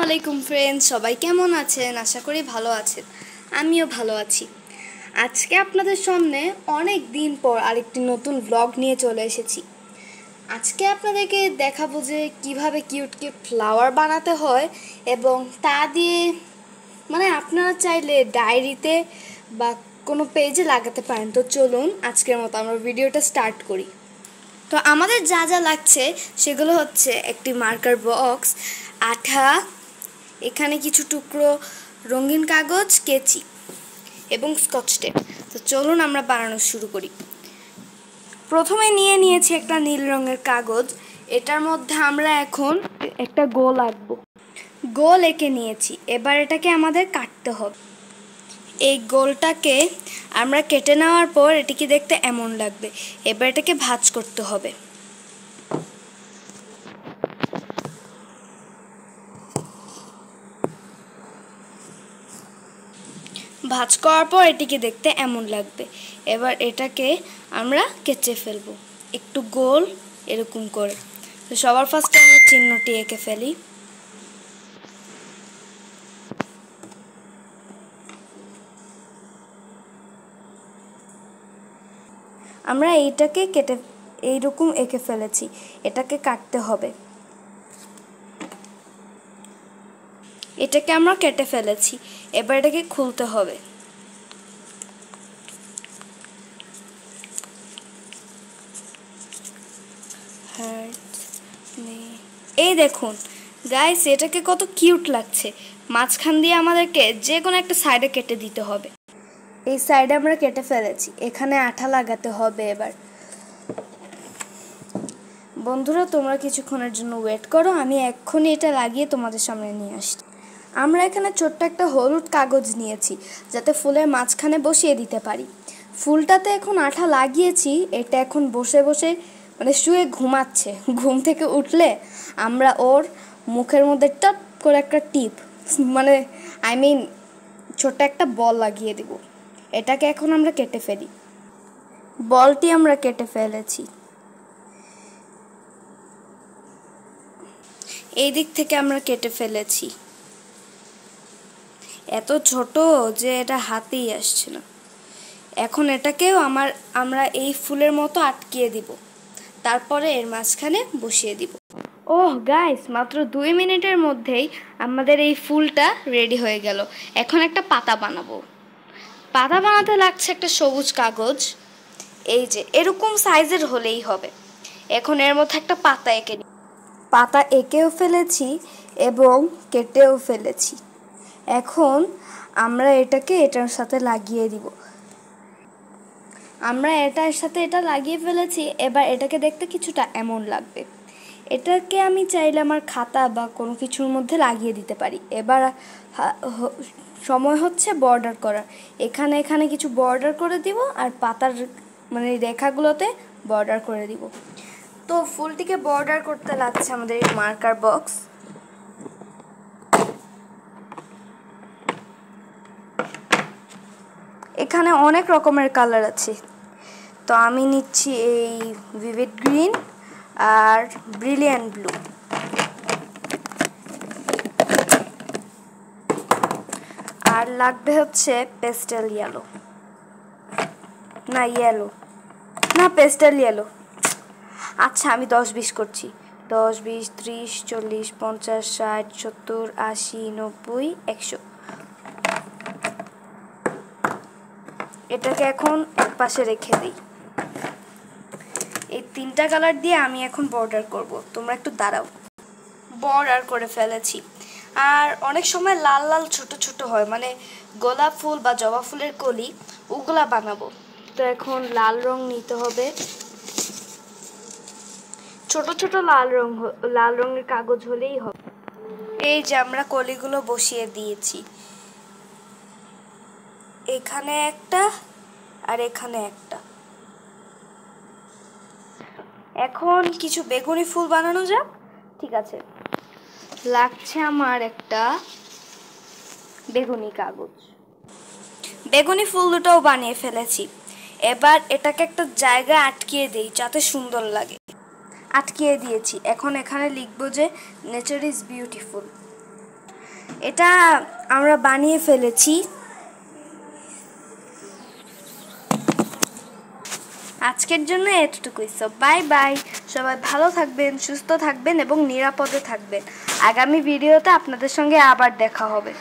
আলাইকুম ফ্রেন্ডস, সবাই কেমন আছেন? আশা করি ভালো আছেন। আমিও ভালো আছি। আজকে আপনাদের সামনে অনেক দিন পর আরেকটি নতুন ব্লগ নিয়ে চলে এসেছি। আজকে আপনাদেরকে দেখাবো যে কিভাবে কিউট কিউট ফ্লাওয়ার বানাতে হয় এবং তা দিয়ে আপনারা চাইলে ডায়েরিতে বা কোনো পেজে লাগাতে পারেন। তো চলুন আজকের মতো আমরা ভিডিওটা স্টার্ট করি। তো আমাদের যা যা লাগছে সেগুলো হচ্ছে একটি মার্কার বক্স, আঠা, এখানে কিছু টুকরো রঙিন কাগজ, কেচি এবং স্কচ টেপ। তো চলুন আমরা বানানো শুরু করি। প্রথমে নিয়েছি একটা নীল রঙের কাগজ। এটার মধ্যে আমরা এখন একটা গোল আঁকবো। গোল এঁকে নিয়েছি, এবার এটাকে আমাদের কাটতে হবে। এই গোলটাকে আমরা কেটে নেওয়ার পর এটিকে দেখতে এমন লাগবে। এবার এটাকে ভাঁজ করতে হবে। ভাঁজ করার পর এটিকে দেখতে এমন লাগবে। এবার এটাকে আমরা কেচে ফেলবো একটু গোল এরকম করে। তো সবার ফার্স্টে আমরা চিহ্নটি এঁকে ফেলি। আমরা এইটাকে কেটে এইরকম এঁকে ফেলেছি, এটাকে কাটতে হবে। এটাকে আমরা কেটে ফেলেছি, এবার এটাকে খুলতে হবে। এই দেখুন গাইস, এটাকে কত কিউট লাগছে। মাঝখান দিয়ে আমাদেরকে যে কোনো একটা সাইডে কেটে দিতে হবে। এই সাইডে আমরা কেটে ফেলেছি, এখানে আঠা লাগাতে হবে। এবার বন্ধুরা, তোমরা কিছুক্ষণের জন্য ওয়েট করো, আমি এক্ষুনি এটা লাগিয়ে তোমাদের সামনে নিয়ে আসছি। আমরা এখানে ছোট্ট একটা হলুদ কাগজ নিয়েছি, যাতে ফুলের মাঝখানে বসিয়ে দিতে পারি। ফুলটাতে এখন আঠা লাগিয়েছি, এটা এখন বসে বসে শুয়ে ঘুমাচ্ছে। ঘুম থেকে উঠলে আমরা ওর মুখের মধ্যে টপ করে একটা টিপ ছোট্ট একটা বল লাগিয়ে দিব। এটাকে এখন আমরা কেটে ফেলি। বলটি আমরা কেটে ফেলেছি। এই দিক থেকে আমরা কেটে ফেলেছি। এত ছোট যে এটা হাতেই আসছে না। এখন এটাকেও আমরা এই ফুলের মতো আটকিয়ে দিব, তারপরে এর মাঝখানে বসিয়ে দিব। ওহ গাইস, মাত্র 2 মিনিটের মধ্যেই আমাদের এই ফুলটা রেডি হয়ে গেল। এখন একটা পাতা বানাবো। পাতা বানাতে লাগছে একটা সবুজ কাগজ। এই যে এরকম সাইজের হলেই হবে। এখন এর মধ্যে একটা পাতা এঁকে নিই। পাতা এঁকেও ফেলেছি এবং কেটেও ফেলেছি। এখন আমরা এটাকে এটার সাথে লাগিয়ে দিব। আমরা এটার সাথে এটা লাগিয়ে ফেলেছি। এবার এটাকে দেখতে কিছুটা এমন লাগবে। এটাকে আমি চাইলে আমার খাতা বা কোনো কিছুর মধ্যে লাগিয়ে দিতে পারি। এবার সময় হচ্ছে বর্ডার করার। এখানে কিছু বর্ডার করে দিব আর পাতার রেখাগুলোতে বর্ডার করে দিব। তো ফুলটিকে বর্ডার করতে লাগছে আমাদের এই মার্কার বক্স। এখানে অনেক রকমের কালার আছে, তো আমি নিচ্ছি এই ভিভিড গ্রিন আর ব্রিলিয়ান্ট ব্লু। আর লাগবে হচ্ছে পেস্টেল ইয়েলো, পেস্টেল ইয়েলো। আচ্ছা, আমি 10-20 করছি। 10, 20, 30, 40, 50, 60, 70, 80, 90, 100। এটাকে এখন এক পাশে রেখে দিই। এই 3টা কালার দিয়ে আমি এখন বর্ডার করব। তোমরা একটু দাঁড়াও। বর্ডার করে ফেলেছি। আর অনেক সময় লাল লাল ছোট ছোট হয়, গোলাপ ফুল বা জবা ফুলের কলি, ওগুলা বানাবো। তো এখন লাল রং নিতে হবে। ছোট ছোট লাল রঙের কাগজ হলেই হবে। এই যে আমরা কলিগুলো বসিয়ে দিয়েছি, এখানে একটা আর এখানে একটা। এখন কিছু বেগুনি ফুল বানানো যাক। ঠিক আছে, লাগছে আমার একটা বেগুনি কাগজ। বেগুনি ফুল দুটোও বানিয়ে ফেলেছি। এবার এটাকে একটা জায়গায় আটকিয়ে দেই যাতে সুন্দর লাগে। আটকিয়ে দিয়েছি। এখন এখানে লিখবো যে নেচার ইজ বিউটিফুল। এটা আমরা বানিয়ে ফেলেছি। আজকের জন্য এতটুকুই। সো বাই বাই, সবাই ভালো থাকবেন, সুস্থ থাকবেন এবং নিরাপদে থাকবেন। আগামী ভিডিওতে আপনাদের সঙ্গে আবার দেখা হবে।